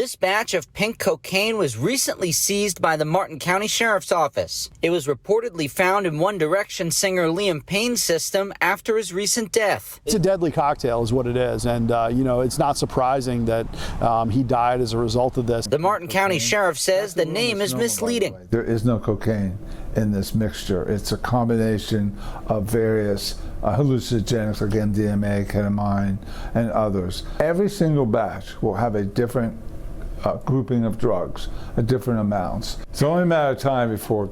This batch of pink cocaine was recently seized by the Martin County Sheriff's Office. It was reportedly found in One Direction singer Liam Payne's system after his recent death. It's a deadly cocktail is what it is, and it's not surprising that he died as a result of this. The Martin County Sheriff says the name is misleading. There is no cocaine in this mixture. It's a combination of various hallucinogenics like MDMA, ketamine, and others. Every single batch will have a different grouping of drugs at different amounts. It's only a matter of time before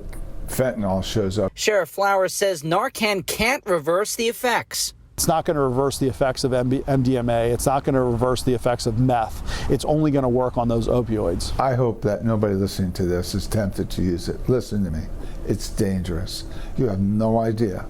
fentanyl shows up. Sheriff Flowers says Narcan can't reverse the effects. It's not going to reverse the effects of MDMA. It's not going to reverse the effects of meth. It's only going to work on those opioids. I hope that nobody listening to this is tempted to use it. Listen to me. It's dangerous. You have no idea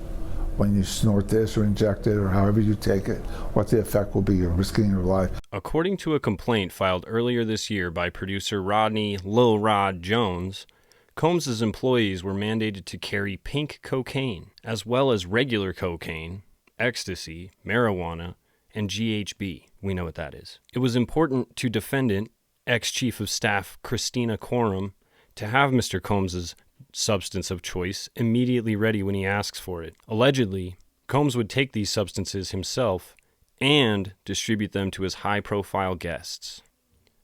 when you snort this or inject it or however you take it, what the effect will be. You're risking your life. According to a complaint filed earlier this year by producer Rodney Lil Rod Jones, Combs' employees were mandated to carry pink cocaine, as well as regular cocaine, ecstasy, marijuana, and GHB. We know what that is. It was important to defendant, ex-chief of staff Christina Coram, to have Mr. Combs' substance of choice immediately ready when he asks for it. Allegedly, Combs would take these substances himself and distribute them to his high-profile guests.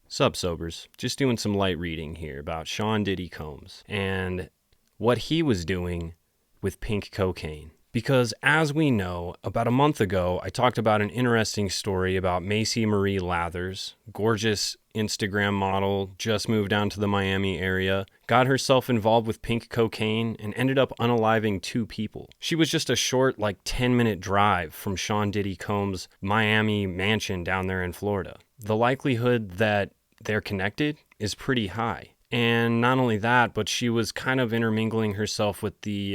Subsobers, just doing some light reading here about Sean Diddy Combs and what he was doing with pink cocaine. Because as we know, about a month ago, I talked about an interesting story about Maeve Marie Lathers, gorgeous Instagram model, just moved down to the Miami area, got herself involved with pink cocaine, and ended up unaliving 2 people. She was just a short, 10-minute drive from Sean Diddy Combs' Miami mansion down there in Florida. The likelihood that they're connected is pretty high. And not only that, but she was kind of intermingling herself with the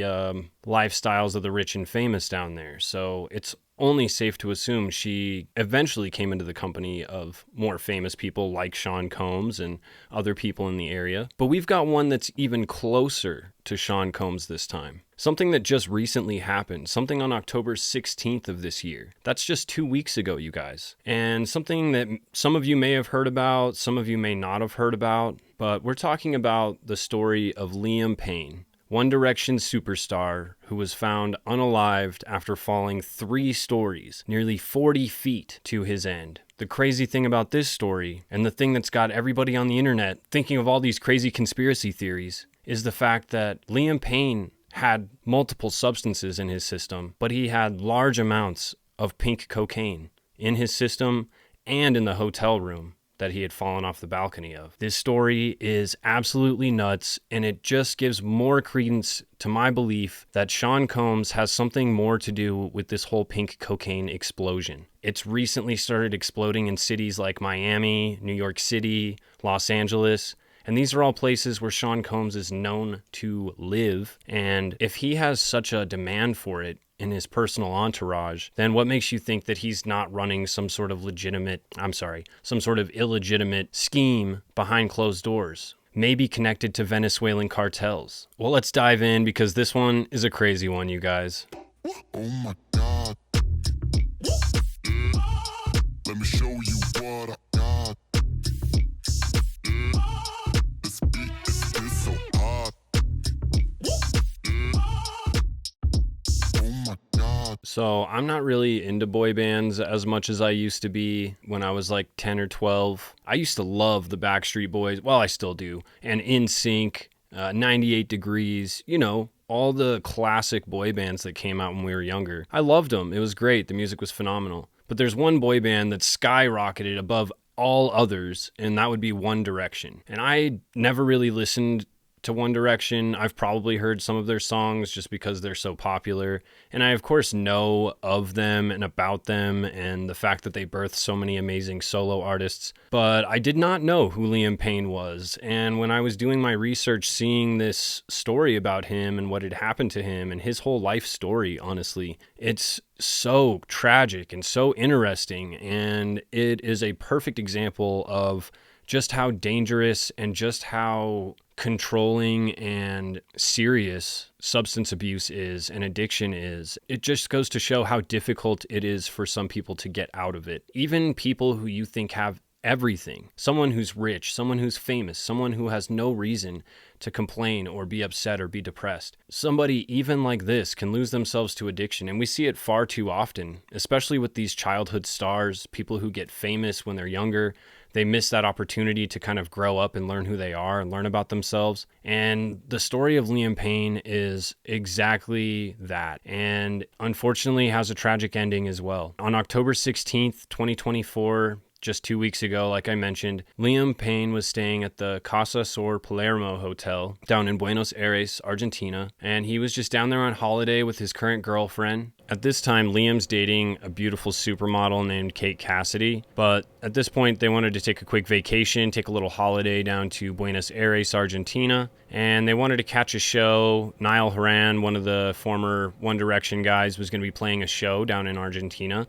lifestyles of the rich and famous down there. So it's only safe to assume she eventually came into the company of more famous people like Sean Combs and other people in the area. But we've got one that's even closer to Sean Combs this time. Something that just recently happened. Something on October 16th of this year. That's just 2 weeks ago, you guys. And something that some of you may have heard about, some of you may not have heard about. But we're talking about the story of Liam Payne, One Direction superstar who was found unalived after falling 3 stories, nearly 40 feet to his end. The crazy thing about this story, and the thing that's got everybody on the internet thinking of all these crazy conspiracy theories, is the fact that Liam Payne had multiple substances in his system, but he had large amounts of pink cocaine in his system and in the hotel room that he had fallen off the balcony of. This story is absolutely nuts, and it just gives more credence to my belief that Sean Combs has something more to do with this whole pink cocaine explosion. It's recently started exploding in cities like Miami, New York City, Los Angeles, and these are all places where Sean Combs is known to live. And if he has such a demand for it in his personal entourage, then what makes you think that he's not running some sort of illegitimate scheme behind closed doors? Maybe connected to Venezuelan cartels. Well, let's dive in because this one is a crazy one, you guys. Oh my God. Let me show you what I got. This beat is so hot. Oh my God. So I'm not really into boy bands as much as I used to be when I was like 10 or 12. I used to love the Backstreet Boys. Well, I still do. And NSYNC, 98 Degrees, all the classic boy bands that came out when we were younger. I loved them. It was great. The music was phenomenal. But there's one boy band that skyrocketed above all others, and that would be One Direction. And I never really listened to One Direction. I've probably heard some of their songs just because they're so popular. And I, of course, know of them and about them and the fact that they birthed so many amazing solo artists. But I did not know who Liam Payne was. And when I was doing my research, seeing this story about him and what had happened to him and his whole life story, honestly, it's so tragic and so interesting. And it is a perfect example of just how dangerous and just how controlling and serious substance abuse is and addiction is. It just goes to show how difficult it is for some people to get out of it. Even people who you think have everything. Someone who's rich, someone who's famous, someone who has no reason to complain or be upset or be depressed. Somebody even like this can lose themselves to addiction, and we see it far too often, especially with these childhood stars, people who get famous when they're younger. They miss that opportunity to kind of grow up and learn who they are and learn about themselves. And the story of Liam Payne is exactly that, and unfortunately has a tragic ending as well. On October 16th, 2024, just 2 weeks ago, like I mentioned, Liam Payne was staying at the Casa Sur Palermo Hotel down in Buenos Aires, Argentina, and he was just down there on holiday with his current girlfriend. At this time, Liam's dating a beautiful supermodel named Kate Cassidy, but at this point, they wanted to take a quick vacation, take a little holiday down to Buenos Aires, Argentina, and they wanted to catch a show. Niall Horan, one of the former One Direction guys, was going to be playing a show down in Argentina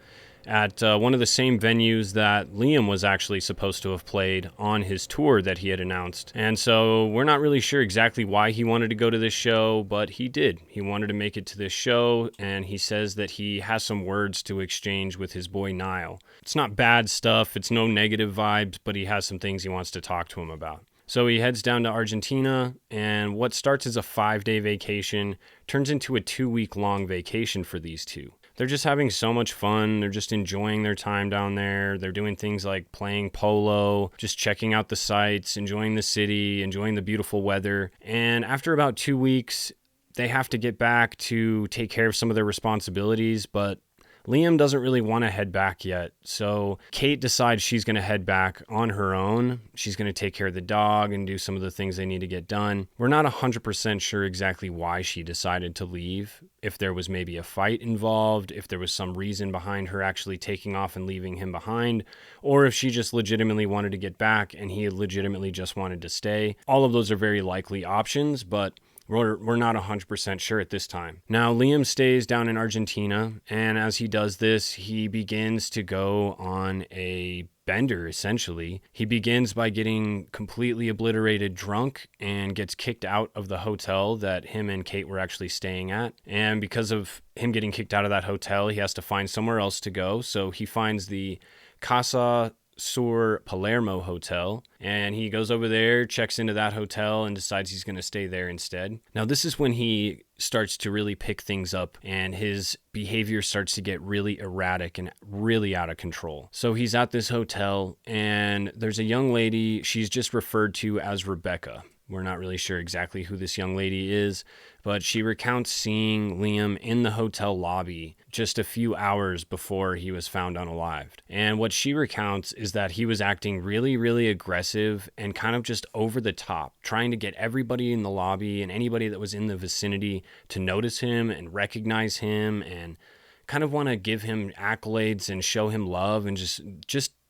at one of the same venues that Liam was actually supposed to have played on his tour that he had announced. And so we're not really sure exactly why he wanted to go to this show, but he did. He wanted to make it to this show, and he says that he has some words to exchange with his boy Niall. It's not bad stuff, it's no negative vibes, but he has some things he wants to talk to him about. So he heads down to Argentina, and what starts as a 5-day vacation turns into a 2-week-long vacation for these two. They're just having so much fun. They're just enjoying their time down there. They're doing things like playing polo, just checking out the sights, enjoying the city, enjoying the beautiful weather. And after about 2 weeks, they have to get back to take care of some of their responsibilities, but Liam doesn't really want to head back yet, so Kate decides she's going to head back on her own. She's going to take care of the dog and do some of the things they need to get done. We're not 100% sure exactly why she decided to leave, if there was maybe a fight involved, if there was some reason behind her actually taking off and leaving him behind, or if she just legitimately wanted to get back and he legitimately just wanted to stay. All of those are very likely options, but we're not 100% sure at this time. Now, Liam stays down in Argentina, and as he does this, he begins to go on a bender, essentially. He begins by getting completely obliterated drunk and gets kicked out of the hotel that him and Kate were actually staying at. And because of him getting kicked out of that hotel, he has to find somewhere else to go. So he finds the Casa Sur Palermo Hotel, and he goes over there, checks into that hotel, and decides he's going to stay there instead. Now, this is when he starts to really pick things up, and his behavior starts to get really erratic and really out of control. So he's at this hotel, and there's a young lady. She's just referred to as Rebecca. We're not really sure exactly who this young lady is, but she recounts seeing Liam in the hotel lobby just a few hours before he was found unalived. And what she recounts is that he was acting really, really aggressive and kind of just over the top, trying to get everybody in the lobby and anybody that was in the vicinity to notice him and recognize him and kind of want to give him accolades and show him love and just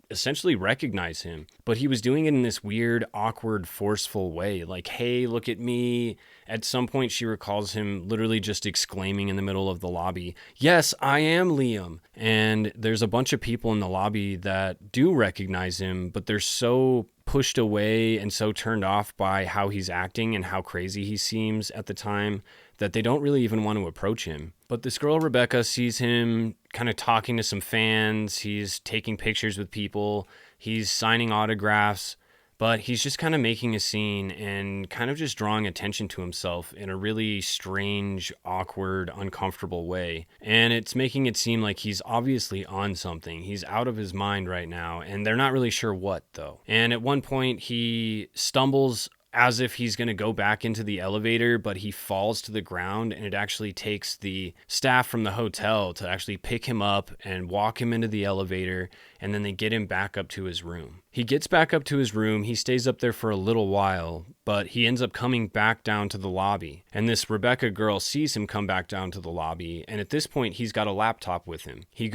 essentially recognize him. But he was doing it in this weird, awkward, forceful way. Like, hey, look at me. At some point, she recalls him literally just exclaiming in the middle of the lobby, "Yes, I am Liam." And there's a bunch of people in the lobby that do recognize him, but they're so pushed away and so turned off by how he's acting and how crazy he seems at the time that they don't really even want to approach him. But this girl, Rebecca, sees him kind of talking to some fans. He's taking pictures with people. He's signing autographs. But he's just kind of making a scene and kind of just drawing attention to himself in a really strange, awkward, uncomfortable way. And it's making it seem like he's obviously on something. He's out of his mind right now, and they're not really sure what, though. And at one point, he stumbles as if he's going to go back into the elevator, but he falls to the ground, and it actually takes the staff from the hotel to actually pick him up and walk him into the elevator, and then they get him back up to his room. He gets back up to his room. He stays up there for a little while, but he ends up coming back down to the lobby. And this Rebecca girl sees him come back down to the lobby, and at this point, he's got a laptop with him. He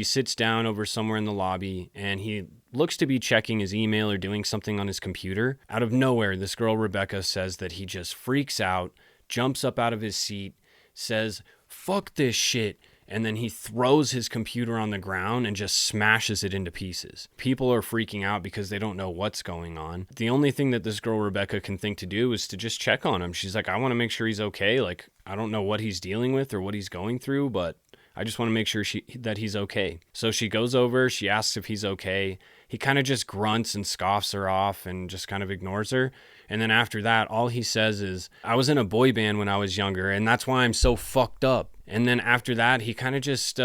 sits down over somewhere in the lobby, and he looks to be checking his email or doing something on his computer. Out of nowhere, this girl, Rebecca, says that he just freaks out, jumps up out of his seat, says, "Fuck this shit," and then he throws his computer on the ground and just smashes it into pieces. People are freaking out because they don't know what's going on. The only thing that this girl, Rebecca, can think to do is to just check on him. She's like, I want to make sure he's okay. Like, I don't know what he's dealing with or what he's going through, but I just want to make sure that he's okay. So she goes over, she asks if he's okay. he kind of just grunts and scoffs her off and just kind of ignores her. And then after that, all he says is, I was in a boy band when I was younger, and that's why I'm so fucked up. And then after that, he kind of just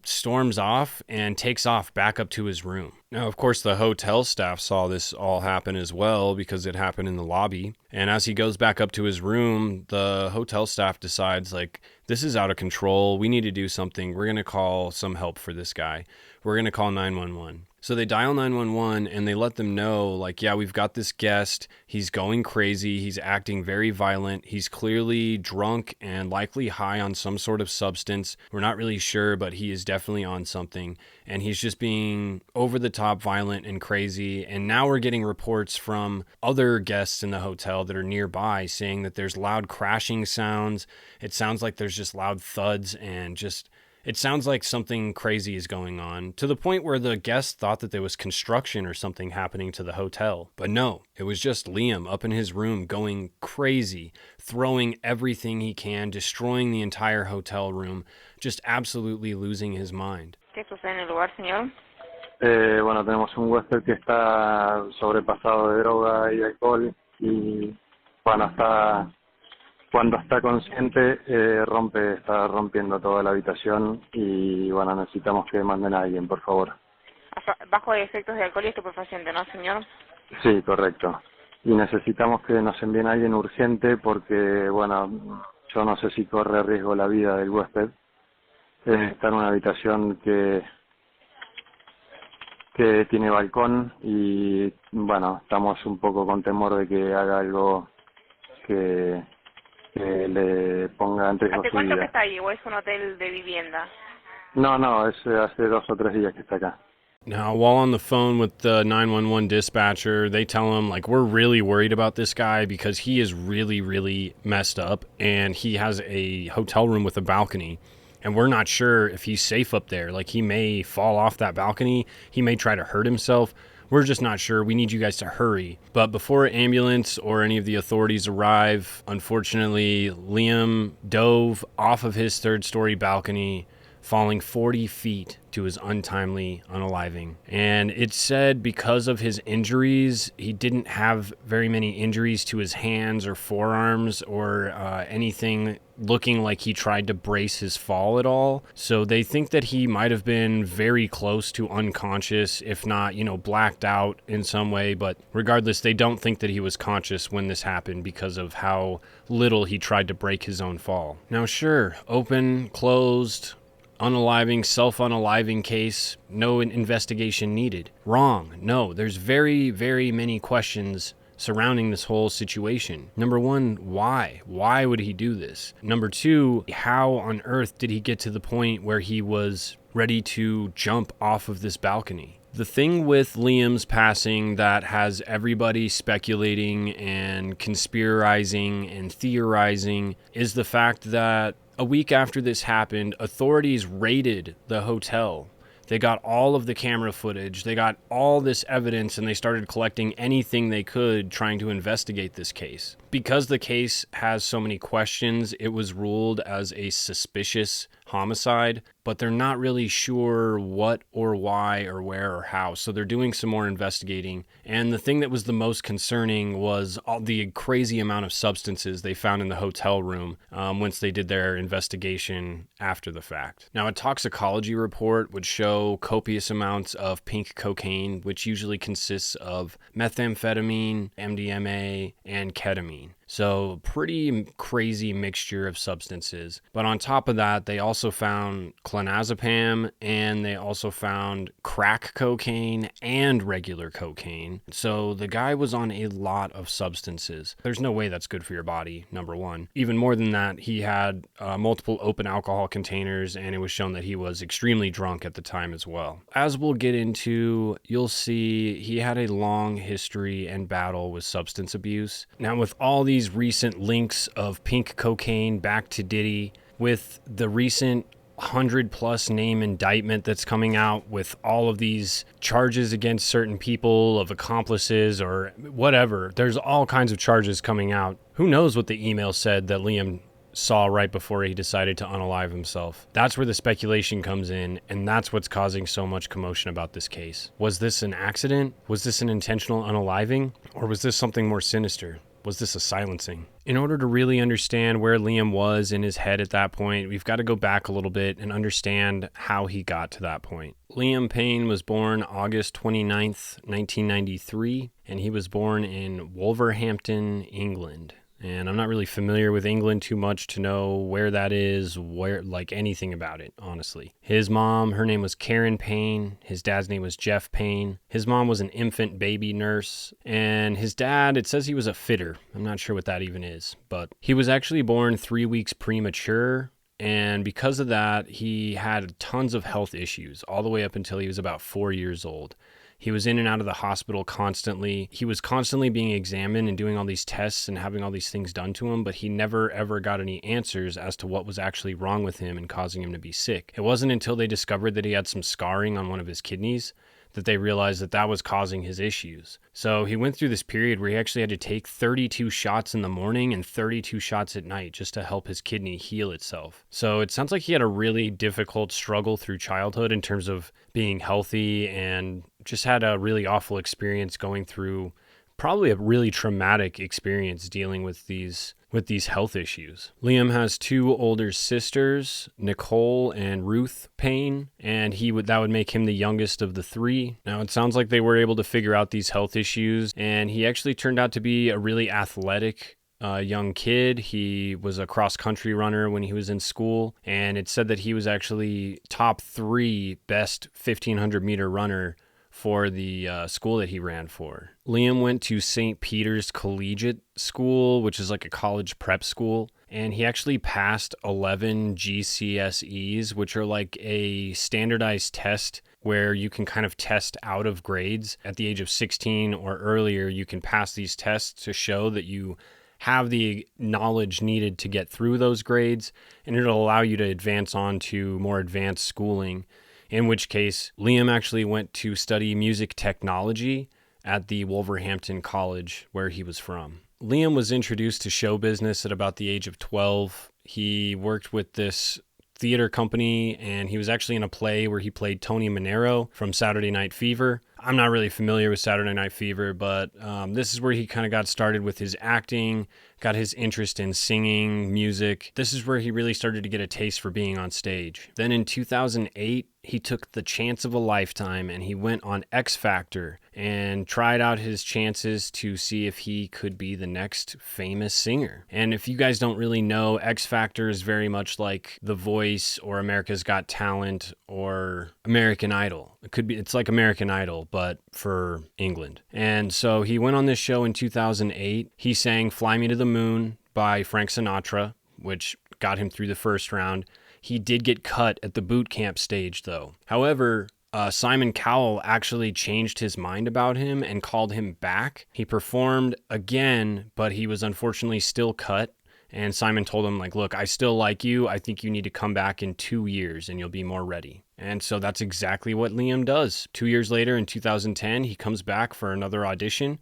storms off and takes off back up to his room. Now, of course, the hotel staff saw this all happen as well because it happened in the lobby. And as he goes back up to his room, the hotel staff decides, like, this is out of control. We need to do something. We're going to call some help for this guy. We're going to call 911. So they dial 911 and they let them know, like, yeah, we've got this guest. He's going crazy. He's acting very violent. He's clearly drunk and likely high on some sort of substance. We're not really sure, but he is definitely on something. And he's just being over the top violent and crazy. And now we're getting reports from other guests in the hotel that are nearby saying that there's loud crashing sounds. It sounds like there's just loud thuds and just... It sounds like something crazy is going on, to the point where the guests thought that there was construction or something happening to the hotel. But no, it was just Liam up in his room going crazy, throwing everything he can, destroying the entire hotel room, just absolutely losing his mind. ¿Qué sucede en el lugar, señor? Bueno, tenemos un huésped que está sobrepasado de droga y alcohol y cuando está consciente está rompiendo toda la habitación y bueno, necesitamos que manden a alguien, por favor. Bajo efectos de alcohol y estupefaciente, ¿no, señor? Sí, correcto. Y necesitamos que nos envíen a alguien urgente porque, bueno, yo no sé si corre riesgo la vida del huésped. Está en una habitación que tiene balcón y, bueno, estamos un poco con temor de que haga algo que le ponga en riesgo su vida. ¿Hace cuánto que está ahí o es un hotel de vivienda? No, es hace 2 o 3 días que está acá. Now, while on the phone with the 911 dispatcher, they tell him, like, we're really worried about this guy because he is really, really messed up and he has a hotel room with a balcony. And we're not sure if he's safe up there. Like, he may fall off that balcony. He may try to hurt himself. We're just not sure. We need you guys to hurry. But before an ambulance or any of the authorities arrive, unfortunately, Liam dove off of his 3rd-story balcony, falling 40 feet to his untimely unaliving. And it's said because of his injuries, he didn't have very many injuries to his hands or forearms or anything looking like he tried to brace his fall at all. So they think that he might have been very close to unconscious, if not, blacked out in some way. But regardless, they don't think that he was conscious when this happened because of how little he tried to break his own fall. Now, sure, open, closed, unaliving, self-unaliving case, no investigation needed. Wrong. No, there's very, very many questions surrounding this whole situation. Number 1, why? Why would he do this? Number 2, how on earth did he get to the point where he was ready to jump off of this balcony? The thing with Liam's passing that has everybody speculating and conspirizing and theorizing is the fact that a week after this happened, authorities raided the hotel. They got all of the camera footage, they got all this evidence, and they started collecting anything they could trying to investigate this case. Because the case has so many questions, it was ruled as a suspicious homicide, but they're not really sure what or why or where or how. So they're doing some more investigating. And the thing that was the most concerning was all the crazy amount of substances they found in the hotel room once they did their investigation after the fact. Now, a toxicology report would show copious amounts of pink cocaine, which usually consists of methamphetamine, MDMA, and ketamine. So pretty crazy mixture of substances. But on top of that, they also found clonazepam and they also found crack cocaine and regular cocaine. So the guy was on a lot of substances. There's no way that's good for your body, number 1. Even more than that, he had multiple open alcohol containers, and it was shown that he was extremely drunk at the time as well. As we'll get into, you'll see he had a long history and battle with substance abuse. Now, with all these recent links of pink cocaine back to Diddy, with the recent 100+ name indictment that's coming out with all of these charges against certain people of accomplices or whatever, there's all kinds of charges coming out. Who knows what the email said that Liam saw right before he decided to unalive himself. That's where the speculation comes in, and that's what's causing so much commotion about this case. Was this an accident? Was this an intentional unaliving? Or was this something more sinister? Was this a silencing? In order to really understand where Liam was in his head at that point, we've got to go back a little bit and understand how he got to that point. Liam Payne was born August 29th, 1993, and he was born in Wolverhampton, England. And I'm not really familiar with England too much to know where that is, like anything about it, honestly. His mom, her name was Karen Payne. His dad's name was Jeff Payne. His mom was an infant baby nurse. And his dad, it says he was a fitter. I'm not sure what that even is. But he was actually born 3 weeks premature. And because of that, he had tons of health issues all the way up until he was about 4 years old. He was in and out of the hospital constantly. He was constantly being examined and doing all these tests and having all these things done to him, but he never ever got any answers as to what was actually wrong with him and causing him to be sick. It wasn't until they discovered that he had some scarring on one of his kidneys that they realized that that was causing his issues. So he went through this period where he actually had to take 32 shots in the morning and 32 shots at night just to help his kidney heal itself. So it sounds like he had a really difficult struggle through childhood in terms of being healthy, and just had a really awful experience going through probably a really traumatic experience dealing with these health issues. Liam has 2 older sisters, Nicole and Ruth Payne, and that would make him the youngest of the 3. Now, it sounds like they were able to figure out these health issues, and he actually turned out to be a really athletic young kid. He was a cross-country runner when he was in school, and it said that he was actually top 3 best 1,500-meter runner for the school that he ran for. Liam went to St. Peter's Collegiate School, which is like a college prep school, and he actually passed 11 GCSEs, which are like a standardized test where you can kind of test out of grades. At the age of 16 or earlier, you can pass these tests to show that you have the knowledge needed to get through those grades, and it'll allow you to advance on to more advanced schooling, in which case Liam actually went to study music technology at the Wolverhampton College where he was from. Liam was introduced to show business at about the age of 12. He worked with this theater company, and he was actually in a play where he played Tony Manero from Saturday Night Fever. I'm not really familiar with Saturday Night Fever, but this is where he kind of got started with his acting, got his interest in singing, music. This is where he really started to get a taste for being on stage. Then in 2008, he took the chance of a lifetime and he went on X Factor and tried out his chances to see if he could be the next famous singer. And if you guys don't really know, X Factor is very much like The Voice or America's Got Talent or American Idol. It's like American Idol, but for England. And so he went on this show in 2008. He sang Fly Me to the Moon by Frank Sinatra, which got him through the first round. He did get cut at the boot camp stage, though. However, Simon Cowell actually changed his mind about him and called him back. He performed again, but he was unfortunately still cut. And Simon told him, like, look, I still like you. I think you need to come back in 2 years and you'll be more ready. And so that's exactly what Liam does. 2 years later, in 2010, he comes back for another audition.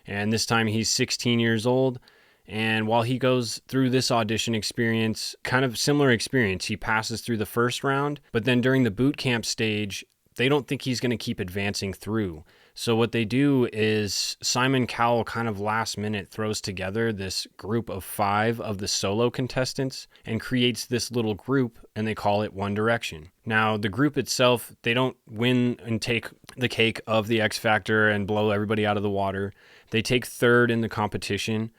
And this time he's 16 years old. And while he goes through this audition experience, kind of similar experience, he passes through the first round. But then during the boot camp stage, they don't think he's going to keep advancing through. So what they do is Simon Cowell kind of last minute throws together this group of 5 of the solo contestants and creates this little group, and they call it One Direction. Now, the group itself, they don't win and take the cake of the X Factor and blow everybody out of the water. They take 3rd in the competition,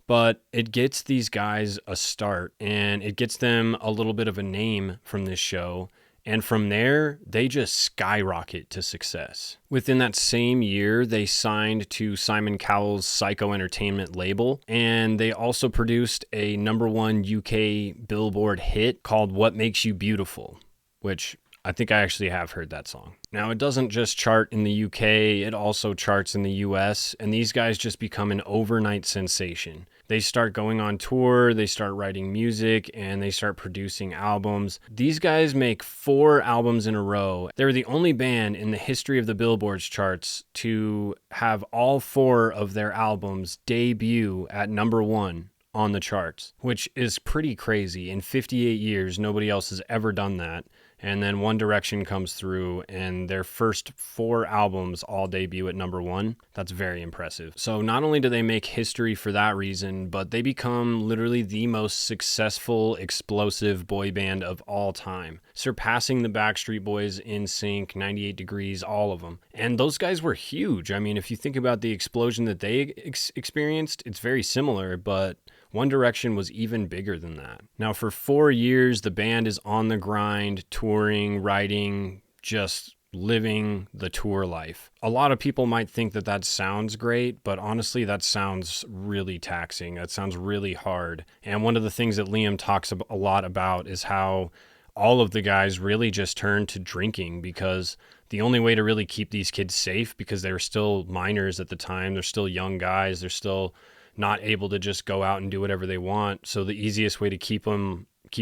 but it gets these guys a start, and it gets them a little bit of a name from this show. And from there, they just skyrocket to success. Within that same year, they signed to Simon Cowell's Psycho Entertainment label, and they also produced a #1 UK Billboard hit called What Makes You Beautiful, which I think I actually have heard that song. Now, it doesn't just chart in the UK, it also charts in the US, and these guys just become an overnight sensation. They start going on tour, they start writing music, and they start producing albums. These guys make 4 albums in a row. They're the only band in the history of the Billboard's charts to have all 4 of their albums debut at #1 on the charts, which is pretty crazy. In 58 years, nobody else has ever done that. And then One Direction comes through and their first 4 albums all debut at number 1. That's very impressive. So not only do they make history for that reason, but they become literally the most successful, explosive boy band of all time, surpassing the Backstreet Boys, NSYNC, 98 Degrees, all of them. And those guys were huge. I mean, if you think about the explosion that they experienced, it's very similar, but One Direction was even bigger than that. Now, for 4 years, the band is on the grind, touring, writing, just living the tour life. A lot of people might think that that sounds great, but honestly, that sounds really taxing. That sounds really hard. And one of the things that Liam talks a lot about is how all of the guys really just turned to drinking, because the only way to really keep these kids safe, because they were still minors at the time, they're still young guys, they're still not able to just go out and do whatever they want. So the easiest way to keep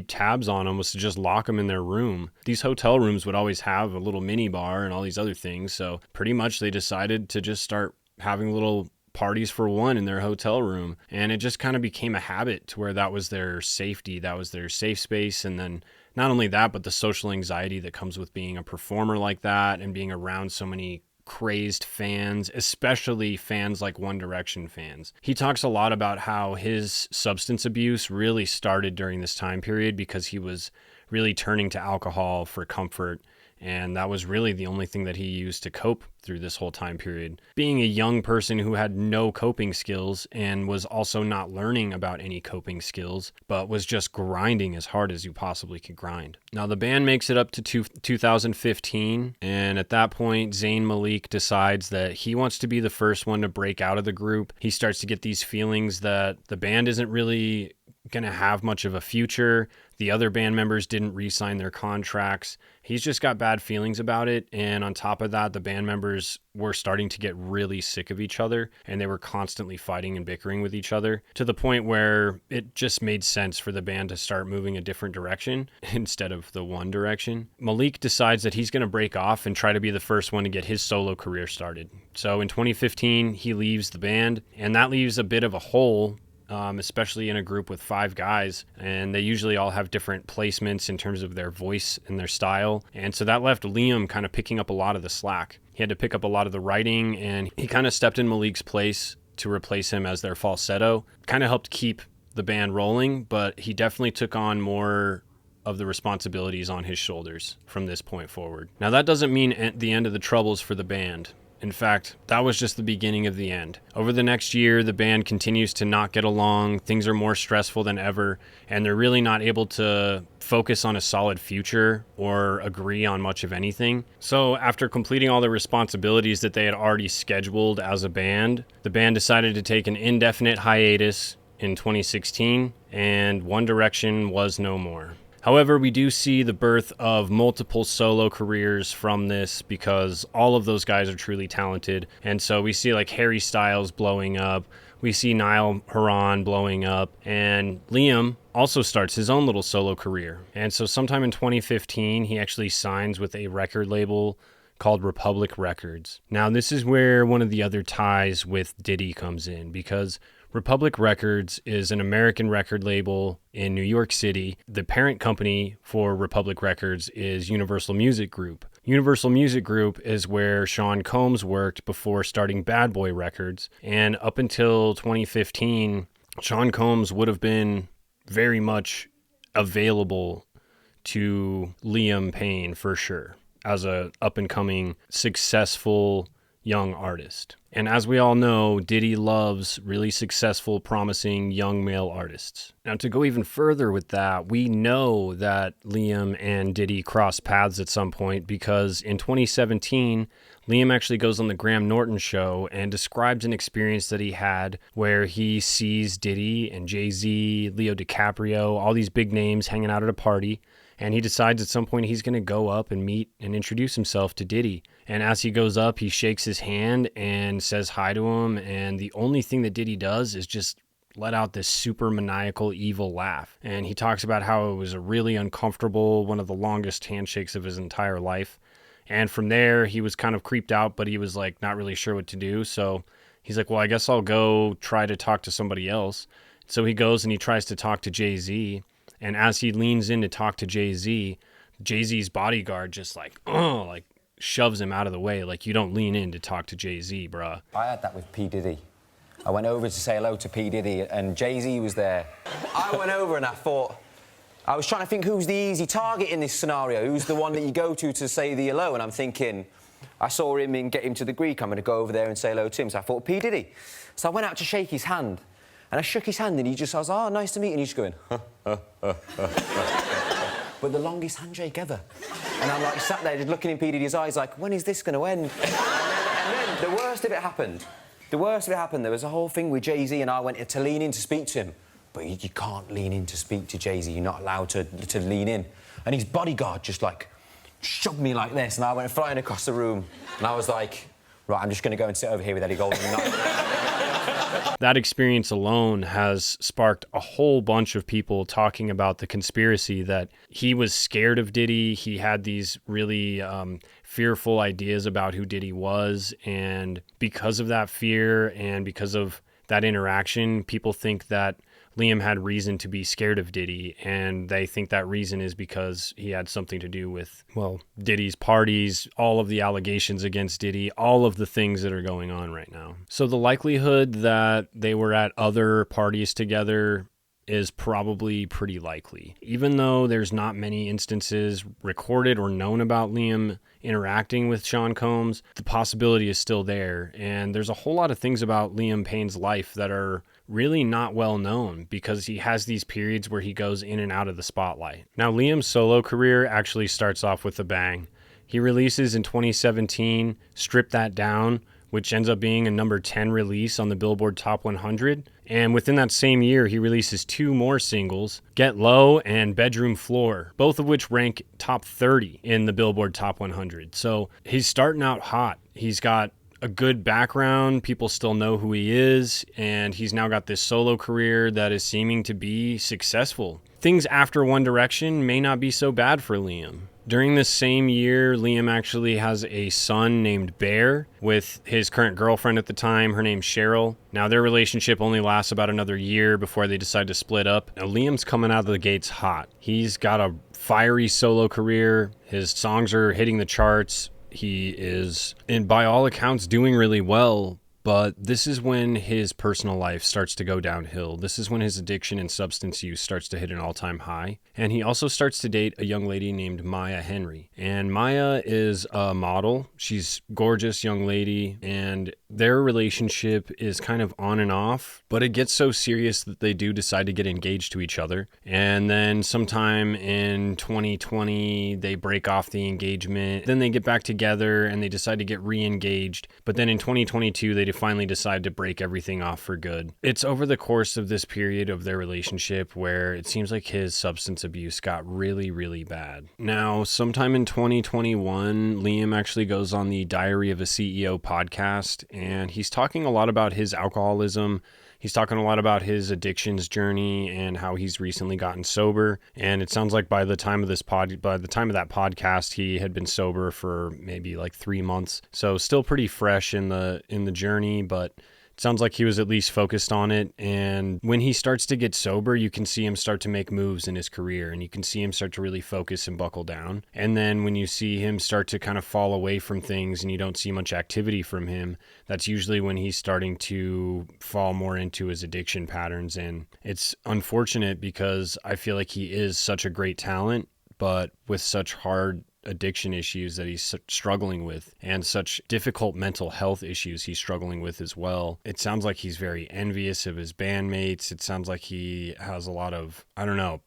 tabs on them was to just lock them in their room. These hotel rooms would always have a little mini bar and all these other things. So pretty much they decided to just start having little parties for one in their hotel room. And it just kind of became a habit to where that was their safety. That was their safe space. And then not only that, but the social anxiety that comes with being a performer like that and being around so many crazed fans, especially fans like One Direction fans. He talks a lot about how his substance abuse really started during this time period because he was really turning to alcohol for comfort, and that was really the only thing that he used to cope through this whole time period. Being a young person who had no coping skills and was also not learning about any coping skills, but was just grinding as hard as you possibly could grind. Now, the band makes it up to 2015, and at that point, Zayn Malik decides that he wants to be the first one to break out of the group. He starts to get these feelings that the band isn't really going to have much of a future. The other band members didn't re-sign their contracts. He's just got bad feelings about it. And on top of that, the band members were starting to get really sick of each other, and they were constantly fighting and bickering with each other to the point where it just made sense for the band to start moving a different direction instead of the One Direction. Malik decides that he's going to break off and try to be the first one to get his solo career started. So in 2015, he leaves the band, and that leaves a bit of a hole, especially in a group with 5 guys, and they usually all have different placements in terms of their voice and their style. And so that left Liam kind of picking up a lot of the slack. He had to pick up a lot of the writing, and he kind of stepped in Malik's place to replace him as their falsetto. Kind of helped keep the band rolling, but he definitely took on more of the responsibilities on his shoulders from this point forward. Now, that doesn't mean the end of the troubles for the band. In fact, that was just the beginning of the end. Over the next year, the band continues to not get along. Things are more stressful than ever, and they're really not able to focus on a solid future or agree on much of anything. So after completing all the responsibilities that they had already scheduled as a band, the band decided to take an indefinite hiatus in 2016, and One Direction was no more. However, we do see the birth of multiple solo careers from this because all of those guys are truly talented. And so we see like Harry Styles blowing up. We see Niall Horan blowing up. And Liam also starts his own little solo career. And so sometime in 2015, he actually signs with a record label called Republic Records. Now, this is where one of the other ties with Diddy comes in, because Republic Records is an American record label in New York City. The parent company for Republic Records is Universal Music Group. Universal Music Group is where Sean Combs worked before starting Bad Boy Records. And up until 2015, Sean Combs would have been very much available to Liam Payne for sure, as a up-and-coming, successful young artist. And as we all know, Diddy loves really successful, promising young male artists. Now, to go even further with that, we know that Liam and Diddy crossed paths at some point because in 2017, Liam actually goes on the Graham Norton show and describes an experience that he had where he sees Diddy and Jay-Z, Leo DiCaprio, all these big names hanging out at a party. And he decides at some point he's going to go up and meet and introduce himself to Diddy. And as he goes up, he shakes his hand and says hi to him. And the only thing that Diddy does is just let out this super maniacal, evil laugh. And he talks about how it was a really uncomfortable, one of the longest handshakes of his entire life. And from there, he was kind of creeped out, but he was like not really sure what to do. So he's like, well, I guess I'll go try to talk to somebody else. So he goes and he tries to talk to Jay-Z. And as he leans in to talk to Jay-Z, Jay-Z's bodyguard just like shoves him out of the way. Like, you don't lean in to talk to Jay-Z, bruh. I had that with P. Diddy. I went over to say hello to P. Diddy and Jay-Z was there. I went over and I was trying to think who's the easy target in this scenario, who's the one that you go to say the hello, and I'm thinking, I saw him and get him to the Greek, I'm going to go over there and say hello to him. So I thought, P. Diddy. So I went out to shake his hand, and I shook his hand, and I was, oh, nice to meet you, and he's just going, But the longest handshake ever. And I'm like sat there just looking in P. Diddy's eyes like, when is this going to end? And then the worst of it happened. The worst of it happened, there was a whole thing with Jay-Z and I went to lean in to speak to him. But you can't lean in to speak to Jay-Z, you're not allowed to lean in. And his bodyguard just like shoved me like this and I went flying across the room. And I was like, right, I'm just going to go and sit over here with Eddie Golden. That experience alone has sparked a whole bunch of people talking about the conspiracy that he was scared of Diddy. He had these really fearful ideas about who Diddy was. And because of that fear and because of that interaction, people think that Liam had reason to be scared of Diddy, and they think that reason is because he had something to do with, well, Diddy's parties, all of the allegations against Diddy, all of the things that are going on right now. So the likelihood that they were at other parties together is probably pretty likely. Even though there's not many instances recorded or known about Liam interacting with Sean Combs, the possibility is still there. And there's a whole lot of things about Liam Payne's life that are really not well known because he has these periods where he goes in and out of the spotlight. Now, Liam's solo career actually starts off with a bang. He releases in 2017, Strip That Down, which ends up being a number 10 release on the Billboard Top 100. And within that same year, he releases two more singles, Get Low and Bedroom Floor, both of which rank top 30 in the Billboard Top 100. So he's starting out hot. He's got a good background, people still know who he is, and he's now got this solo career that is seeming to be successful. Things after One Direction may not be so bad for Liam. During this same year, Liam actually has a son named Bear with his current girlfriend at the time. Her name's Cheryl. Now, their relationship only lasts about another year before they decide to split up. Now, Liam's coming out of the gates hot. He's got a fiery solo career. His songs are hitting the charts. He is, and by all accounts, doing really well. But this is when his personal life starts to go downhill. This is when his addiction and substance use starts to hit an all-time high. And he also starts to date a young lady named Maya Henry. And Maya is a model. She's a gorgeous young lady. And their relationship is kind of on and off. But it gets so serious that they do decide to get engaged to each other. And then sometime in 2020, they break off the engagement. Then they get back together and they decide to get re-engaged. But then in 2022, they finally decide to break everything off for good. It's over the course of this period of their relationship where it seems like his substance abuse got really, really bad. Now, sometime in 2021, Liam actually goes on the Diary of a CEO podcast, and he's talking a lot about his alcoholism. He's talking a lot about his addictions journey and how he's recently gotten sober. And it sounds like by the time of that podcast, he had been sober for maybe like 3 months. So still pretty fresh in the journey, but it sounds like he was at least focused on it. And when he starts to get sober, you can see him start to make moves in his career, and you can see him start to really focus and buckle down. And then when you see him start to kind of fall away from things and you don't see much activity from him, that's usually when he's starting to fall more into his addiction patterns. And it's unfortunate because I feel like he is such a great talent, but with such hard addiction issues that he's struggling with and such difficult mental health issues he's struggling with as well. It sounds like he's very envious of his bandmates. It sounds like he has a lot of,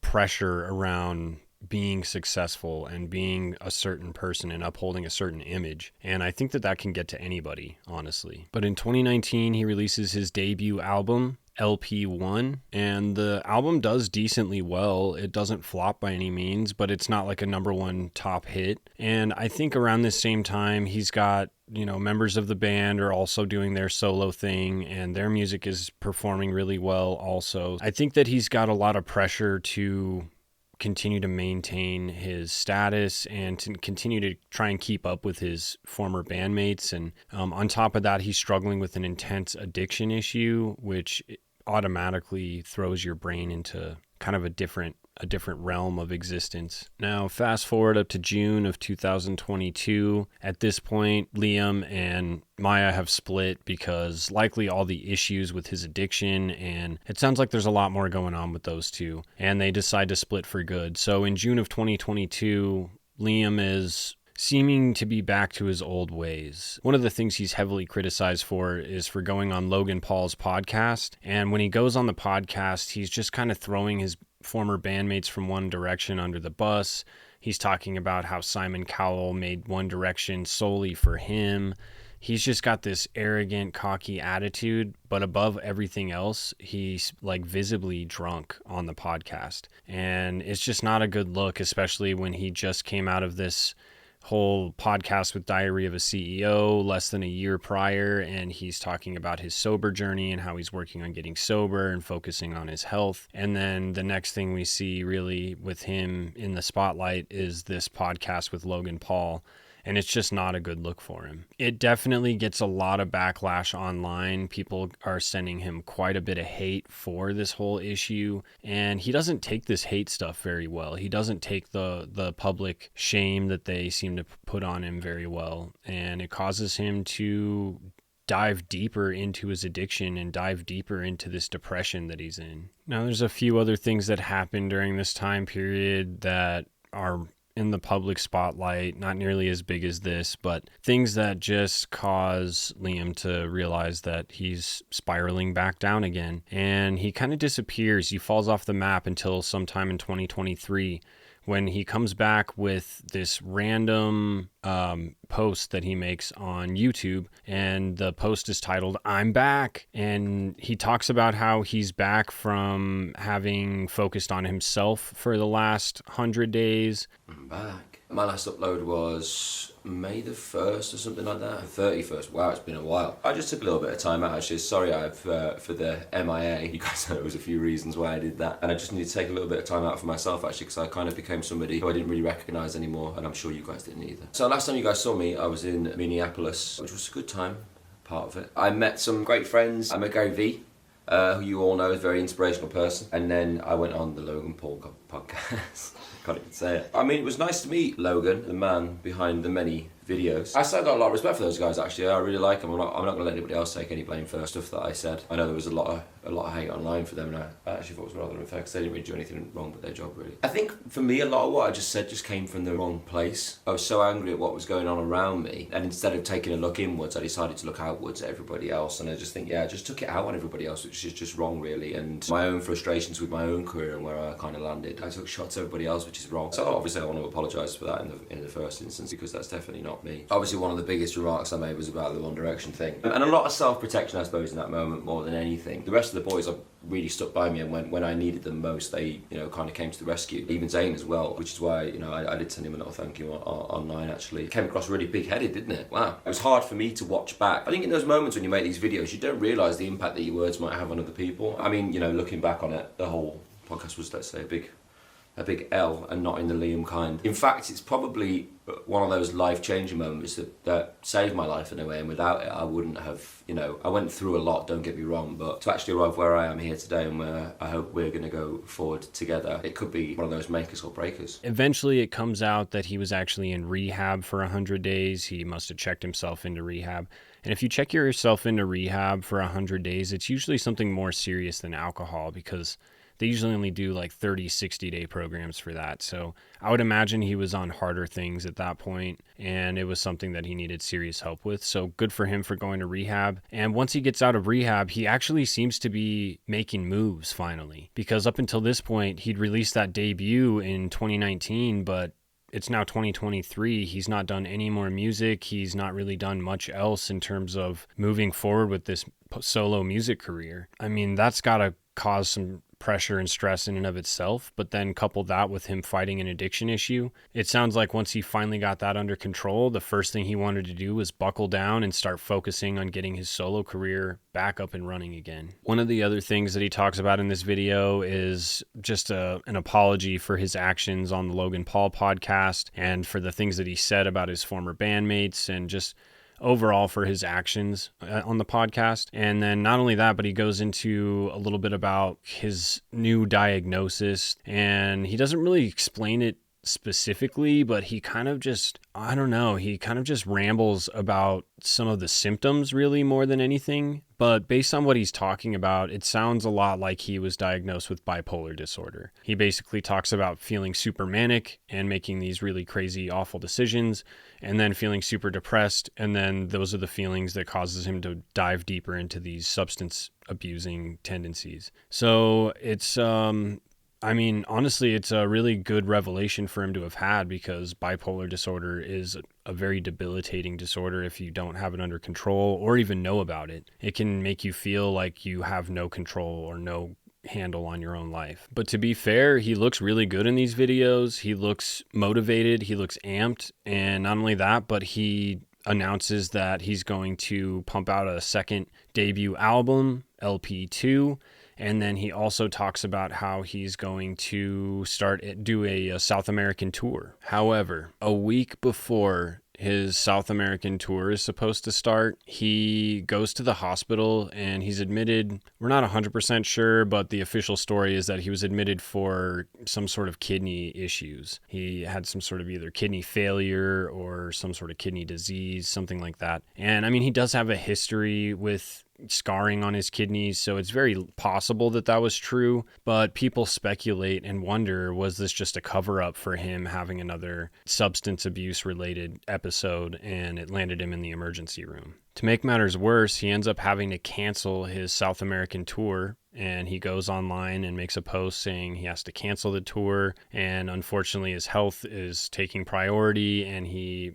pressure around being successful and being a certain person and upholding a certain image. And I think that can get to anybody, honestly. But in 2019, he releases his debut album, LP1, and the album does decently well. It doesn't flop by any means, but it's not like a number one top hit. And I think around this same time, he's got, members of the band are also doing their solo thing, and their music is performing really well also. I think that he's got a lot of pressure to continue to maintain his status and to continue to try and keep up with his former bandmates. And on top of that, he's struggling with an intense addiction issue, which automatically throws your brain into kind of a different realm of existence. Now, fast forward up to June of 2022. At this point, Liam and Maya have split because likely all the issues with his addiction, and it sounds like there's a lot more going on with those two, and they decide to split for good. So in June of 2022, Liam is seeming to be back to his old ways. One of the things he's heavily criticized for is for going on Logan Paul's podcast. And when he goes on the podcast, he's just kind of throwing his former bandmates from One Direction under the bus. He's talking about how Simon Cowell made One Direction solely for him. He's just got this arrogant, cocky attitude, but above everything else, he's like visibly drunk on the podcast. And it's just not a good look, especially when he just came out of this whole podcast with Diary of a CEO less than a year prior, and he's talking about his sober journey and how he's working on getting sober and focusing on his health. And then the next thing we see really with him in the spotlight is this podcast with Logan Paul. And it's just not a good look for him. It definitely gets a lot of backlash online. People are sending him quite a bit of hate for this whole issue. And he doesn't take this hate stuff very well. He doesn't take the public shame that they seem to put on him very well. And it causes him to dive deeper into his addiction and dive deeper into this depression that he's in. Now, there's a few other things that happened during this time period that are in the public spotlight, not nearly as big as this, but things that just cause Liam to realize that he's spiraling back down again. And he kind of disappears. He falls off the map until sometime in 2023 when he comes back with this random post that he makes on YouTube. And the post is titled, "I'm Back." And he talks about how he's back from having focused on himself for the last 100 days. I'm back. My last upload was May the 1st or something like that. 31st. Wow, it's been a while. I just took a little bit of time out actually. Sorry for the MIA. You guys know there was a few reasons why I did that. And I just needed to take a little bit of time out for myself actually, because I kind of became somebody who I didn't really recognise anymore, and I'm sure you guys didn't either. So last time you guys saw me, I was in Minneapolis, which was a good time, part of it. I met some great friends. I met Gary Vee, who you all know is a very inspirational person. And then I went on the Logan Paul podcast. Can't even say it. I mean, it was nice to meet Logan, the man behind the many videos. I still got a lot of respect for those guys actually. I really like them. I'm not going to let anybody else take any blame for stuff that I said. I know there was a lot of hate online for them, and I actually thought it was rather unfair because they didn't really do anything wrong with their job really. I think for me a lot of what I just said just came from the wrong place. I was so angry at what was going on around me, and instead of taking a look inwards, I decided to look outwards at everybody else, and I just think, I just took it out on everybody else, which is just wrong really, and my own frustrations with my own career and where I kind of landed. I took shots at everybody else, which is wrong. So obviously I want to apologise for that in the first instance, because that's definitely not me. Obviously one of the biggest remarks I made was about the One Direction thing, and a lot of self-protection I suppose in that moment more than anything. The rest of the boys are really stuck by me, and when I needed them most, they kind of came to the rescue. Even Zayn as well, which is why I did send him a little thank you online actually. It came across really big-headed, didn't it? Wow. It was hard for me to watch back. I think in those moments when you make these videos, you don't realise the impact that your words might have on other people. I mean, looking back on it, the whole podcast was, let's say, a big L, and not in the Liam kind. In fact, it's probably one of those life-changing moments that saved my life in a way, and without it I wouldn't have, I went through a lot, don't get me wrong, but to actually arrive where I am here today and where I hope we're going to go forward together, it could be one of those makers or breakers. Eventually it comes out that he was actually in rehab for 100 days. He must have checked himself into rehab. And if you check yourself into rehab for 100 days, it's usually something more serious than alcohol, because they usually only do like 30, 60-day programs for that. So I would imagine he was on harder things at that point, and it was something that he needed serious help with. So good for him for going to rehab. And once he gets out of rehab, he actually seems to be making moves finally, because up until this point, he'd released that debut in 2019, but it's now 2023. He's not done any more music. He's not really done much else in terms of moving forward with this solo music career. I mean, that's got to cause some pressure and stress in and of itself, but then couple that with him fighting an addiction issue. It sounds like once he finally got that under control, the first thing he wanted to do was buckle down and start focusing on getting his solo career back up and running again. One of the other things that he talks about in this video is just an apology for his actions on the Logan Paul podcast and for the things that he said about his former bandmates, and just overall for his actions on the podcast. And then not only that, but he goes into a little bit about his new diagnosis, and he doesn't really explain it specifically, but he kind of just, I don't know, he kind of just rambles about some of the symptoms really more than anything. But based on what he's talking about, it sounds a lot like he was diagnosed with bipolar disorder. He basically talks about feeling super manic and making these really crazy, awful decisions, and then feeling super depressed. And then those are the feelings that causes him to dive deeper into these substance abusing tendencies. So it's, I mean, honestly, it's a really good revelation for him to have had, because bipolar disorder is a very debilitating disorder if you don't have it under control or even know about it. It can make you feel like you have no control or no handle on your own life. But to be fair, he looks really good in these videos. He looks motivated. He looks amped. And not only that, but he announces that he's going to pump out a second debut album, LP2. And then he also talks about how he's going to do a South American tour. However, a week before his South American tour is supposed to start, he goes to the hospital and he's admitted, we're not 100% sure, but the official story is that he was admitted for some sort of kidney issues. He had some sort of either kidney failure or some sort of kidney disease, something like that. And I mean, he does have a history with scarring on his kidneys, so it's very possible that that was true, but people speculate and wonder, was this just a cover-up for him having another substance abuse related episode and it landed him in the emergency room? To make matters worse, he ends up having to cancel his South American tour, and he goes online and makes a post saying he has to cancel the tour, and unfortunately his health is taking priority and he,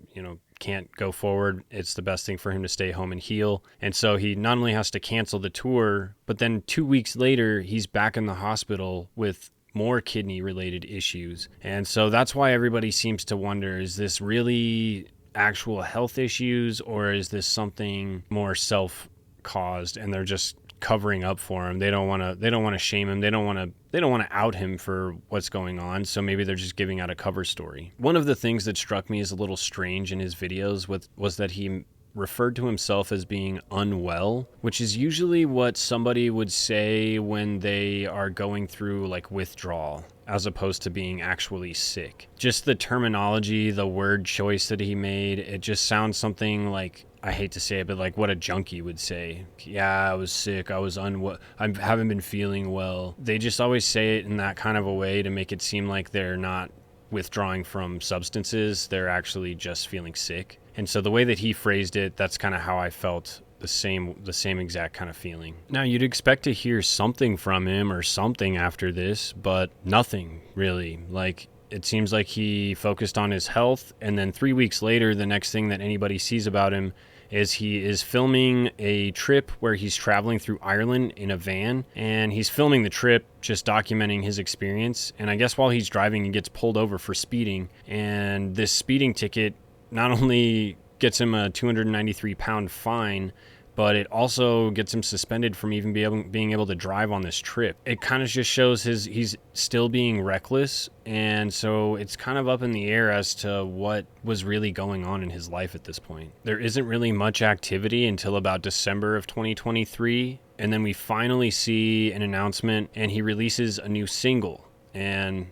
can't go forward. It's the best thing for him to stay home and heal. And so he not only has to cancel the tour, but then 2 weeks later, he's back in the hospital with more kidney related issues. And so that's why everybody seems to wonder, is this really actual health issues, or is this something more self-caused and they're just covering up for him? They don't want to shame him. They don't want to out him for what's going on. So maybe they're just giving out a cover story. One of the things that struck me as a little strange in his videos was that he referred to himself as being unwell, which is usually what somebody would say when they are going through like withdrawal, as opposed to being actually sick. Just the terminology, the word choice that he made, it just sounds something like, I hate to say it, but like what a junkie would say. Yeah, I was sick. I was unwell. I haven't been feeling well. They just always say it in that kind of a way to make it seem like they're not withdrawing from substances. They're actually just feeling sick. And so the way that he phrased it, that's kind of how I felt, the same exact kind of feeling. Now, you'd expect to hear something from him or something after this, but nothing really. Like, it seems like he focused on his health, and then 3 weeks later, the next thing that anybody sees about him is he is filming a trip where he's traveling through Ireland in a van, and he's filming the trip, just documenting his experience. And I guess while he's driving, he gets pulled over for speeding, and this speeding ticket not only gets him a 293-pound fine, but it also gets him suspended from even being able to drive on this trip. It kind of just shows he's still being reckless, and so it's kind of up in the air as to what was really going on in his life at this point. There isn't really much activity until about December of 2023, and then we finally see an announcement, and he releases a new single, and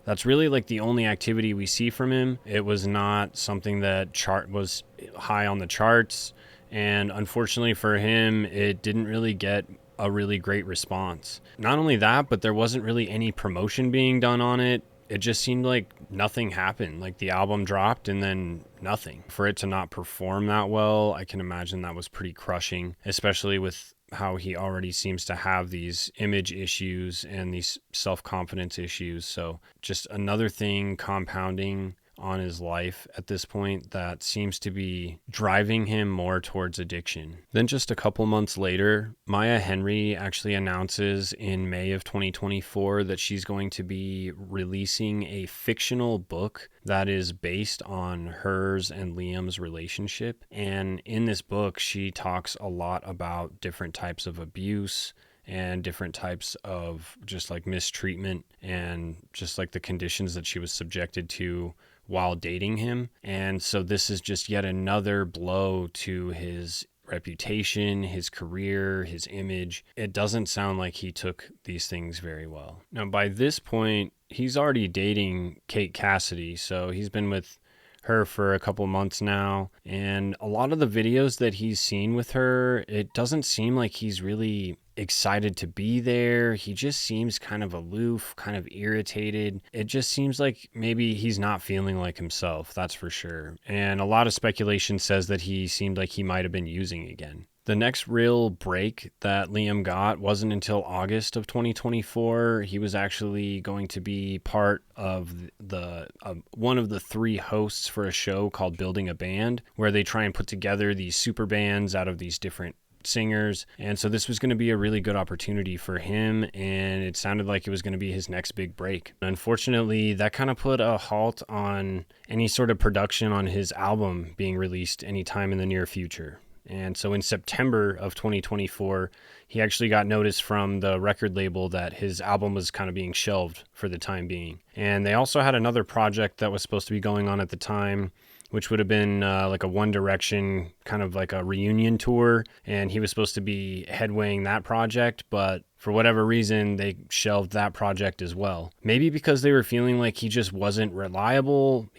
that's really like the only activity we see from him. It was not something that was high on the charts. And unfortunately for him, it didn't really get a really great response. Not only that, but there wasn't really any promotion being done on it. It just seemed like nothing happened. Like the album dropped and then nothing. For it to not perform that well, I can imagine that was pretty crushing, especially with how he already seems to have these image issues and these self-confidence issues. So just another thing compounding on his life at this point that seems to be driving him more towards addiction. Then just a couple months later, Maya Henry actually announces in May of 2024 that she's going to be releasing a fictional book that is based on hers and Liam's relationship. And in this book, she talks a lot about different types of abuse and different types of just like mistreatment and just like the conditions that she was subjected to while dating him. And so this is just yet another blow to his reputation, his career, his image. It doesn't sound like he took these things very well. Now, by this point, he's already dating Kate Cassidy, so he's been with her for a couple months now, and a lot of the videos that he's seen with her, it doesn't seem like he's really excited to be there. He just seems kind of aloof, kind of irritated. It just seems like maybe he's not feeling like himself, that's for sure. And a lot of speculation says that he seemed like he might have been using again. The next real break that Liam got wasn't until August of 2024. He was actually going to be part of the one of the 3 hosts for a show called Building a Band, where they try and put together these super bands out of these different singers. And so this was going to be a really good opportunity for him, and it sounded like it was going to be his next big break. Unfortunately, that kind of put a halt on any sort of production on his album being released anytime in the near future. And so in September of 2024, he actually got notice from the record label that his album was kind of being shelved for the time being. And they also had another project that was supposed to be going on at the time, which would have been like a One Direction kind of like a reunion tour. And he was supposed to be headwaying that project, but for whatever reason, they shelved that project as well. Maybe because they were feeling like he just wasn't reliable.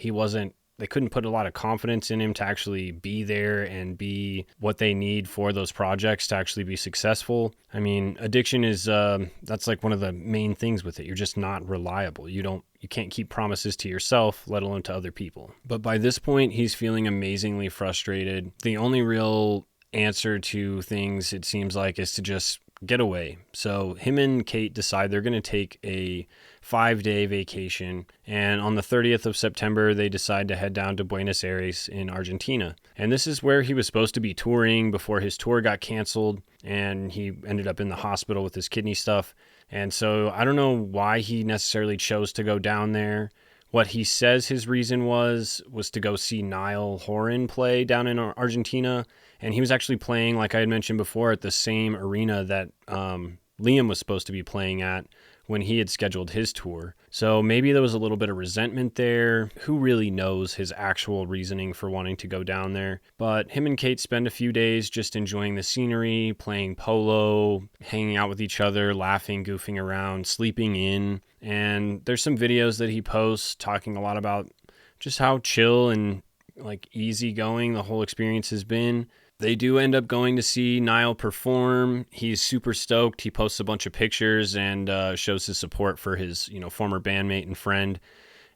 They couldn't put a lot of confidence in him to actually be there and be what they need for those projects to actually be successful. I mean, addiction is, that's like one of the main things with it. You're just not reliable. You can't keep promises to yourself, let alone to other people. But by this point, he's feeling amazingly frustrated. The only real answer to things, it seems like, is to just get away. So him and Kate decide they're going to take a 5-day vacation, and on the 30th of September they decide to head down to Buenos Aires in Argentina. And this is where he was supposed to be touring before his tour got canceled and he ended up in the hospital with his kidney stuff. And so I don't know why he necessarily chose to go down there. What he says his reason was to go see Niall Horan play down in Argentina. And he was actually playing, like I had mentioned before, at the same arena that Liam was supposed to be playing at when he had scheduled his tour. So maybe there was a little bit of resentment there. Who really knows his actual reasoning for wanting to go down there? But him and Kate spend a few days just enjoying the scenery, playing polo, hanging out with each other, laughing, goofing around, sleeping in. And there's some videos that he posts talking a lot about just how chill and like easygoing the whole experience has been. They do end up going to see Niall perform. He's super stoked. He posts a bunch of pictures and shows his support for his, former bandmate and friend.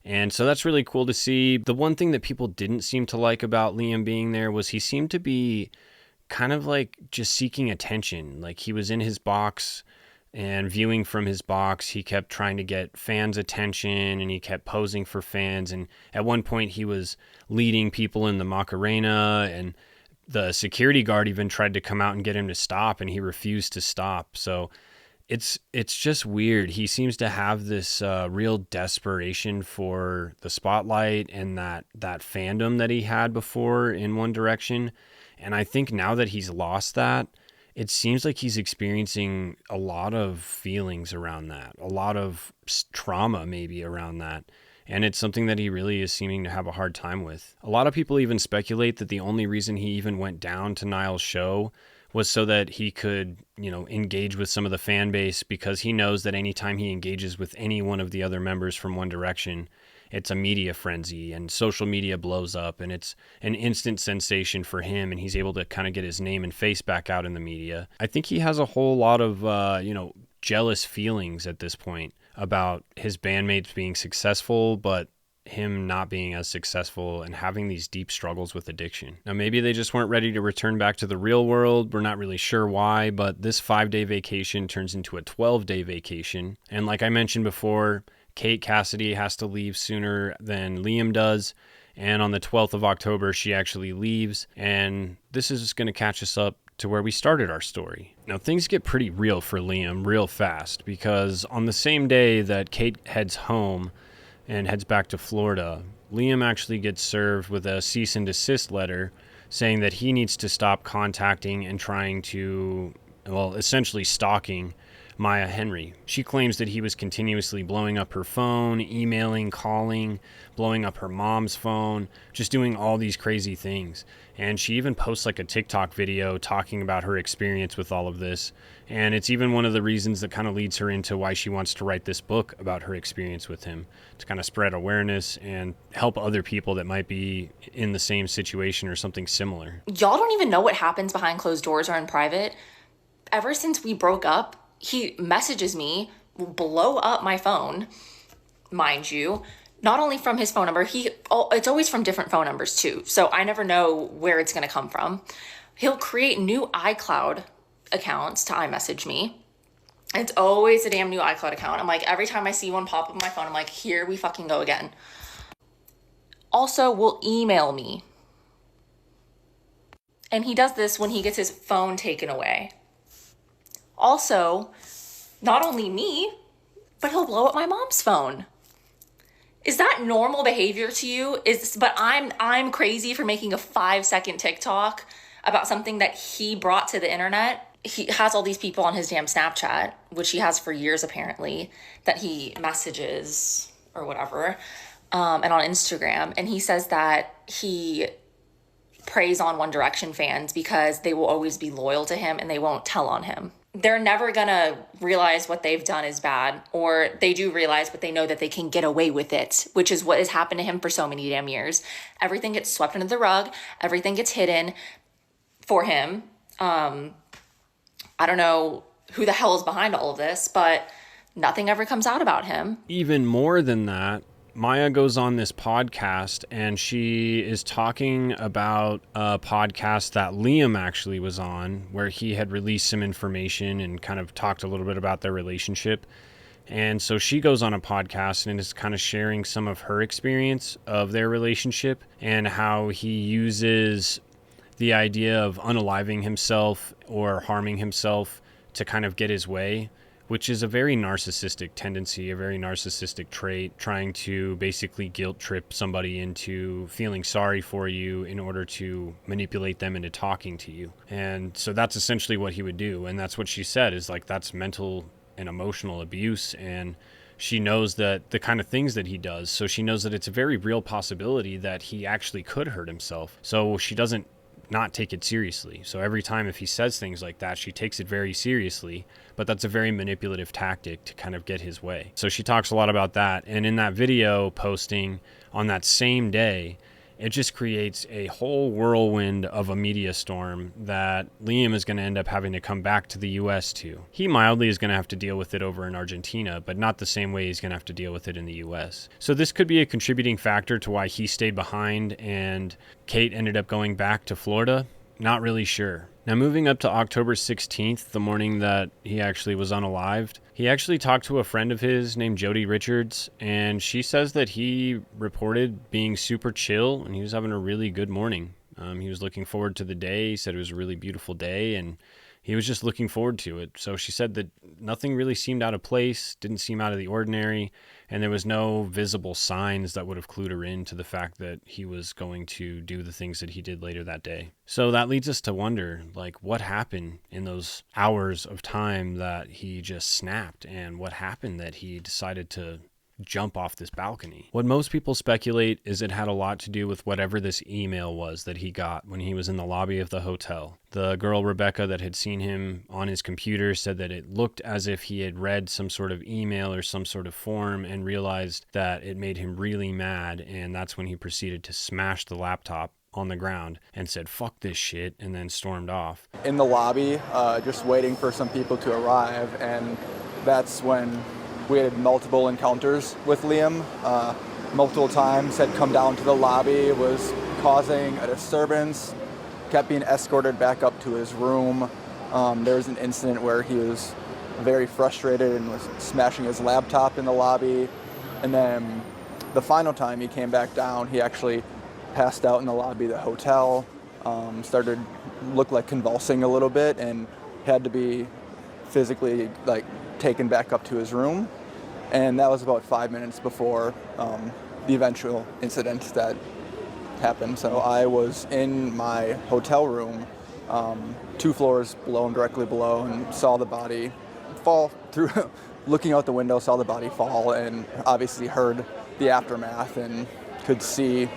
And so that's really cool to see. The one thing that people didn't seem to like about Liam being there was he seemed to be kind of like just seeking attention. Like he was in his box and viewing from his box. He kept trying to get fans' attention and he kept posing for fans. And at one point he was leading people in the Macarena, and the security guard even tried to come out and get him to stop, and he refused to stop. So it's just weird. He seems to have this real desperation for the spotlight and that fandom that he had before in One Direction. And I think now that he's lost that, it seems like he's experiencing a lot of feelings around that, a lot of trauma maybe around that. And it's something that he really is seeming to have a hard time with. A lot of people even speculate that the only reason he even went down to Niall's show was so that he could, engage with some of the fan base, because he knows that anytime he engages with any one of the other members from One Direction, it's a media frenzy and social media blows up and it's an instant sensation for him, and he's able to kind of get his name and face back out in the media. I think he has a whole lot of, jealous feelings at this point about his bandmates being successful, but him not being as successful and having these deep struggles with addiction. Now, maybe they just weren't ready to return back to the real world. We're not really sure why, but this 5-day vacation turns into a 12-day vacation. And like I mentioned before, Kate Cassidy has to leave sooner than Liam does. And on the 12th of October, she actually leaves. And this is just going to catch us up to where we started our story. Now, things get pretty real for Liam real fast, because on the same day that Kate heads home and heads back to Florida, Liam actually gets served with a cease and desist letter saying that he needs to stop contacting and trying to, essentially stalking Maya Henry. She claims that he was continuously blowing up her phone, emailing, calling, blowing up her mom's phone, just doing all these crazy things. And she even posts like a TikTok video talking about her experience with all of this. And it's even one of the reasons that kind of leads her into why she wants to write this book about her experience with him, to kind of spread awareness and help other people that might be in the same situation or something similar. Y'all don't even know what happens behind closed doors or in private. Ever since we broke up, he messages me, will blow up my phone, mind you, not only from his phone number, it's always from different phone numbers too. So I never know where it's going to come from. He'll create new iCloud accounts to iMessage me. It's always a damn new iCloud account. I'm like, every time I see one pop up on my phone, I'm like, here we fucking go again. Also will email me. And he does this when he gets his phone taken away. Also, not only me, but he'll blow up my mom's phone. Is that normal behavior to you? But I'm crazy for making a 5-second TikTok about something that he brought to the internet. He has all these people on his damn Snapchat, which he has for years apparently, that he messages or whatever, and on Instagram. And he says that he preys on One Direction fans because they will always be loyal to him and they won't tell on him. They're never gonna realize what they've done is bad, or they do realize, but they know that they can get away with it, which is what has happened to him for so many damn years. Everything gets swept under the rug. Everything gets hidden for him. I don't know who the hell is behind all of this, but nothing ever comes out about him. Even more than that, Maya goes on this podcast and she is talking about a podcast that Liam actually was on, where he had released some information and kind of talked a little bit about their relationship. And so she goes on a podcast and is kind of sharing some of her experience of their relationship and how he uses the idea of unaliving himself or harming himself to kind of get his way, which is a very narcissistic tendency, a very narcissistic trait, trying to basically guilt trip somebody into feeling sorry for you in order to manipulate them into talking to you. And so that's essentially what he would do. And that's what she said, is like, that's mental and emotional abuse. And she knows that the kind of things that he does. So she knows that it's a very real possibility that he actually could hurt himself. So she doesn't not take it seriously. So every time if he says things like that, she takes it very seriously, but that's a very manipulative tactic to kind of get his way. So she talks a lot about that. And in that video posting on that same day, it just creates a whole whirlwind of a media storm that Liam is going to end up having to come back to the US to. He mildly is going to have to deal with it over in Argentina, but not the same way he's going to have to deal with it in the US. So this could be a contributing factor to why he stayed behind and Kate ended up going back to Florida. Not really sure. Now, moving up to October 16th, the morning that he actually was unalived, he actually talked to a friend of his named Jody Richards, and she says that he reported being super chill and he was having a really good morning. He was looking forward to the day. He said it was a really beautiful day and he was just looking forward to it. So she said that nothing really seemed out of place, didn't seem out of the ordinary, and there was no visible signs that would have clued her in to the fact that he was going to do the things that he did later that day. So that leads us to wonder, like, what happened in those hours of time that he just snapped, and what happened that he decided to jump off this balcony. What most people speculate is it had a lot to do with whatever this email was that he got when he was in the lobby of the hotel. The girl, Rebecca, that had seen him on his computer said that it looked as if he had read some sort of email or some sort of form and realized that it made him really mad, and that's when he proceeded to smash the laptop on the ground and said, "Fuck this shit," and then stormed off. In the lobby, just waiting for some people to arrive, and that's when we had multiple encounters with Liam. Multiple times had come down to the lobby, was causing a disturbance, kept being escorted back up to his room. There was an incident where he was very frustrated and was smashing his laptop in the lobby. And then the final time he came back down, he actually passed out in the lobby of the hotel, looked like convulsing a little bit, and had to be physically taken back up to his room. And that was about 5 minutes before the eventual incident that happened. So I was in my hotel room, 2 floors directly below, and saw the body fall through, looking out the window, saw the body fall, and obviously heard the aftermath and could see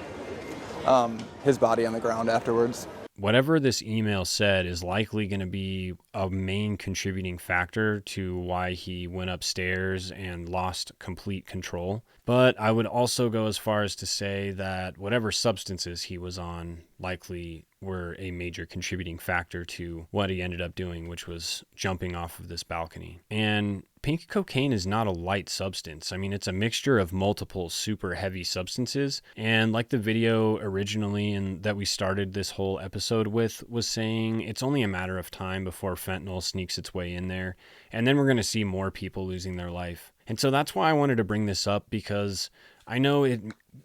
his body on the ground afterwards. Whatever this email said is likely going to be a main contributing factor to why he went upstairs and lost complete control. But I would also go as far as to say that whatever substances he was on likely were a major contributing factor to what he ended up doing, which was jumping off of this balcony. And pink cocaine is not a light substance. I mean, it's a mixture of multiple super heavy substances. And like the video originally and that we started this whole episode with was saying, it's only a matter of time before fentanyl sneaks its way in there. And then we're going to see more people losing their life. And so that's why I wanted to bring this up, because I know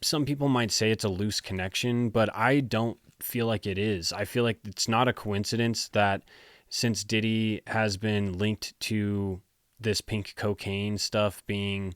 some people might say it's a loose connection, but I don't feel like it is. I feel like it's not a coincidence that since Diddy has been linked to this pink cocaine stuff being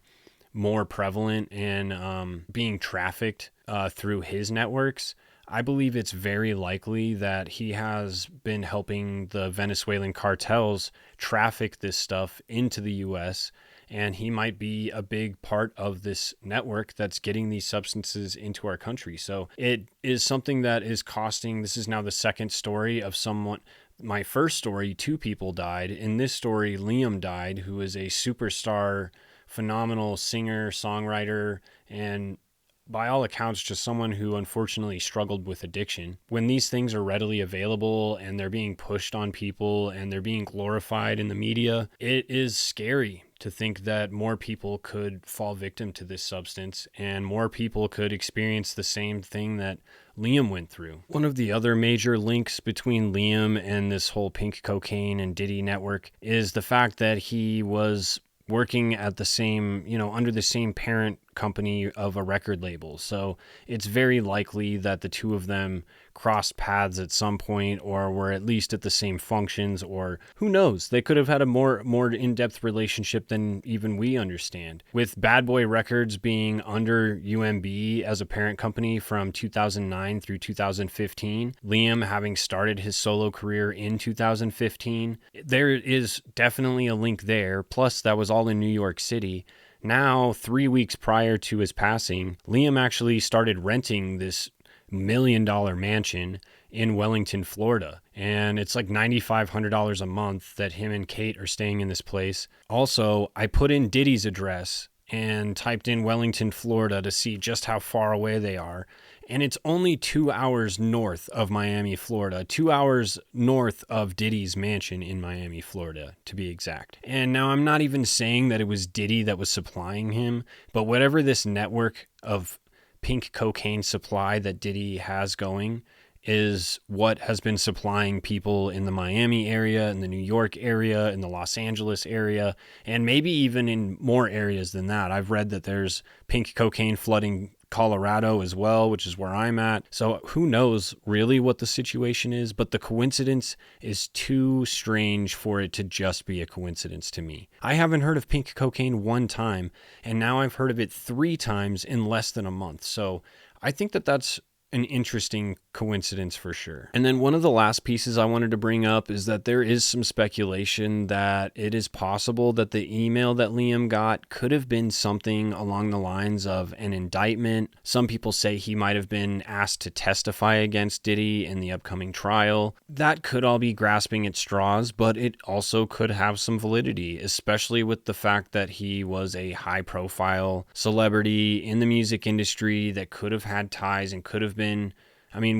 more prevalent and being trafficked through his networks, I believe it's very likely that he has been helping the Venezuelan cartels traffic this stuff into the U.S., and he might be a big part of this network that's getting these substances into our country. So it is something that is costing. This is now the second story of someone. My first story, 2 people died. In this story, Liam died, who is a superstar, phenomenal singer, songwriter, and by all accounts, just someone who unfortunately struggled with addiction. When these things are readily available and they're being pushed on people and they're being glorified in the media, it is scary to think that more people could fall victim to this substance and more people could experience the same thing that Liam went through. One of the other major links between Liam and this whole Pink Cocaine and Diddy network is the fact that he was working at the same, under the same parent company of a record label. So it's very likely that the two of them crossed paths at some point or were at least at the same functions, or who knows, they could have had a more in-depth relationship than even we understand. With Bad Boy Records being under UMB as a parent company from 2009 through 2015, Liam having started his solo career in 2015, there is definitely a link there. Plus, that was all in New York City. Now, 3 weeks prior to his passing, Liam actually started renting this $1 million mansion in Wellington, Florida. And it's like $9,500 a month that him and Kate are staying in this place. Also, I put in Diddy's address and typed in Wellington, Florida to see just how far away they are. And it's only 2 hours north of Miami, Florida, 2 hours north of Diddy's mansion in Miami, Florida, to be exact. And now I'm not even saying that it was Diddy that was supplying him, but whatever this network of pink cocaine supply that Diddy has going is what has been supplying people in the Miami area, in the New York area, in the Los Angeles area, and maybe even in more areas than that. I've read that there's pink cocaine flooding Colorado as well, which is where I'm at. So who knows really what the situation is, but the coincidence is too strange for it to just be a coincidence to me. I haven't heard of pink cocaine one time, and now I've heard of it 3 times in less than a month. So I think that that's an interesting coincidence for sure. And then one of the last pieces I wanted to bring up is that there is some speculation that it is possible that the email that Liam got could have been something along the lines of an indictment. Some people say he might have been asked to testify against Diddy in the upcoming trial. That could all be grasping at straws, but it also could have some validity, especially with the fact that he was a high-profile celebrity in the music industry that could have had ties and could have been,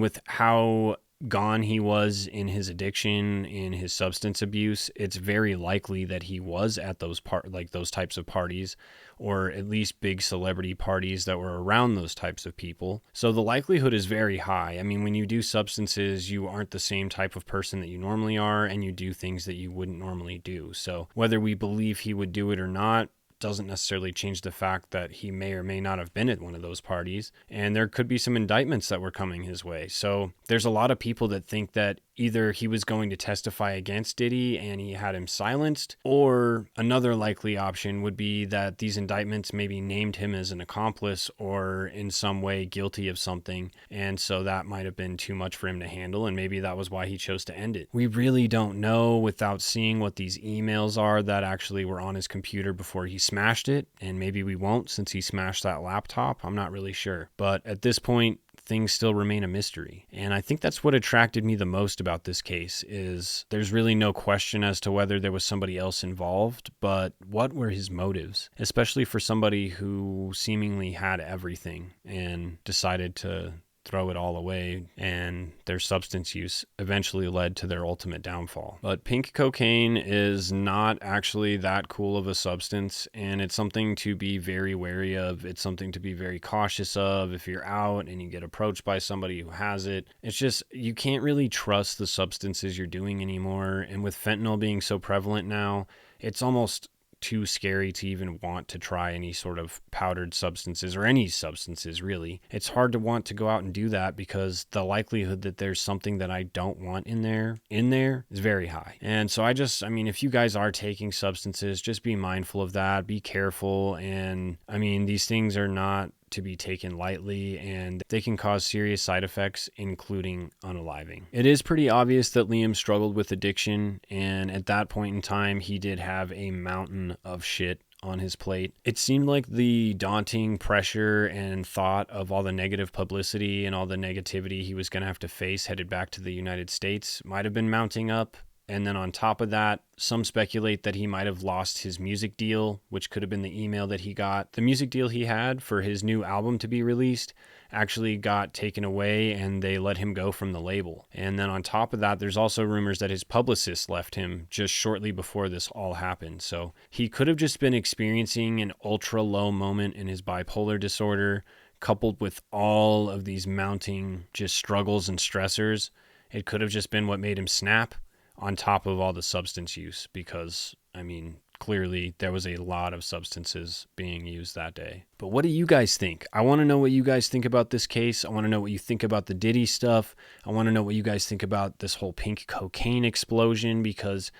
with how gone he was in his addiction, in his substance abuse, it's very likely that he was at those those types of parties, or at least big celebrity parties that were around those types of people. So the likelihood is very high. When you do substances, you aren't the same type of person that you normally are, and you do things that you wouldn't normally do. So whether we believe he would do it or not doesn't necessarily change the fact that he may or may not have been at one of those parties, and there could be some indictments that were coming his way. So there's a lot of people that think that either he was going to testify against Diddy and he had him silenced, or another likely option would be that these indictments maybe named him as an accomplice or in some way guilty of something, and so that might have been too much for him to handle, and maybe that was why he chose to end it. We really don't know without seeing what these emails are that actually were on his computer before he smashed it, and maybe we won't since he smashed that laptop. I'm not really sure. But at this point, things still remain a mystery. And I think that's what attracted me the most about this case is there's really no question as to whether there was somebody else involved, but what were his motives, especially for somebody who seemingly had everything and decided to throw it all away, and their substance use eventually led to their ultimate downfall. But pink cocaine is not actually that cool of a substance, and it's something to be very wary of. It's something to be very cautious of if you're out and you get approached by somebody who has it. It's just, you can't really trust the substances you're doing anymore, and with fentanyl being so prevalent now, it's almost too scary to even want to try any sort of powdered substances or any substances really. It's hard to want to go out and do that because the likelihood that there's something that I don't want in there is very high. And so I mean, if you guys are taking substances, just be mindful of that, be careful. And I mean, these things are not to be taken lightly, and they can cause serious side effects, including unaliving. It is pretty obvious that Liam struggled with addiction, and at that point in time, he did have a mountain of shit on his plate. It seemed like the daunting pressure and thought of all the negative publicity and all the negativity he was going to have to face headed back to the United States might have been mounting up. And then on top of that, some speculate that he might have lost his music deal, which could have been the email that he got. The music deal he had for his new album to be released actually got taken away, and they let him go from the label. And then on top of that, there's also rumors that his publicist left him just shortly before this all happened. So he could have just been experiencing an ultra low moment in his bipolar disorder, coupled with all of these mounting just struggles and stressors. It could have just been what made him snap, on top of all the substance use, because, I mean, clearly there was a lot of substances being used that day. But what do you guys think? I want to know what you guys think about this case. I want to know what you think about the Diddy stuff. I want to know what you guys think about this whole pink cocaine explosion, because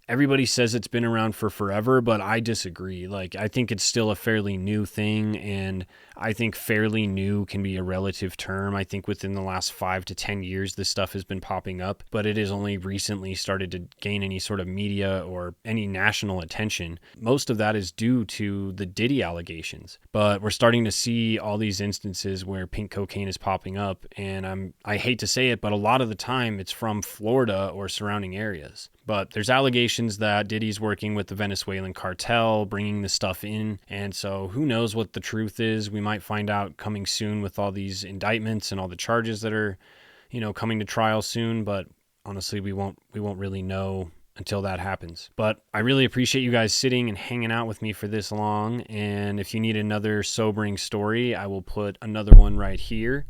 everybody says it's been around for forever, but I disagree. Like, I think it's still a fairly new thing, and I think fairly new can be a relative term. I think within the last 5 to 10 years, this stuff has been popping up, but it has only recently started to gain any sort of media or any national attention. Most of that is due to the Diddy allegations, but we're starting to see all these instances where pink cocaine is popping up, and I hate to say it, but a lot of the time it's from Florida or surrounding areas. But there's allegations that Diddy's working with the Venezuelan cartel, bringing the stuff in. And so who knows what the truth is? We might find out coming soon with all these indictments and all the charges that are, coming to trial soon. But honestly, we won't really know until that happens. But I really appreciate you guys sitting and hanging out with me for this long. And if you need another sobering story, I will put another one right here.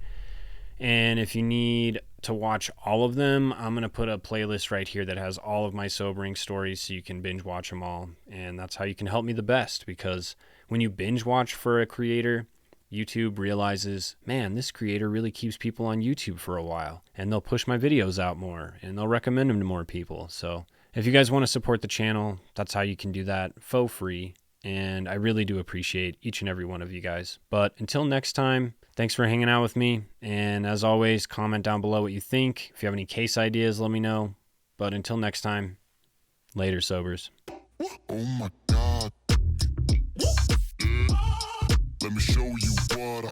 And if you need to watch all of them, I'm going to put a playlist right here that has all of my sobering stories so you can binge watch them all. And that's how you can help me the best, because when you binge watch for a creator, YouTube realizes, man, this creator really keeps people on YouTube for a while, and they'll push my videos out more and they'll recommend them to more people. So if you guys want to support the channel, that's how you can do that for free. And I really do appreciate each and every one of you guys. But until next time, thanks for hanging out with me. And as always, comment down below what you think. If you have any case ideas, let me know. But until next time, later, sobers. Oh my God. Let me show you what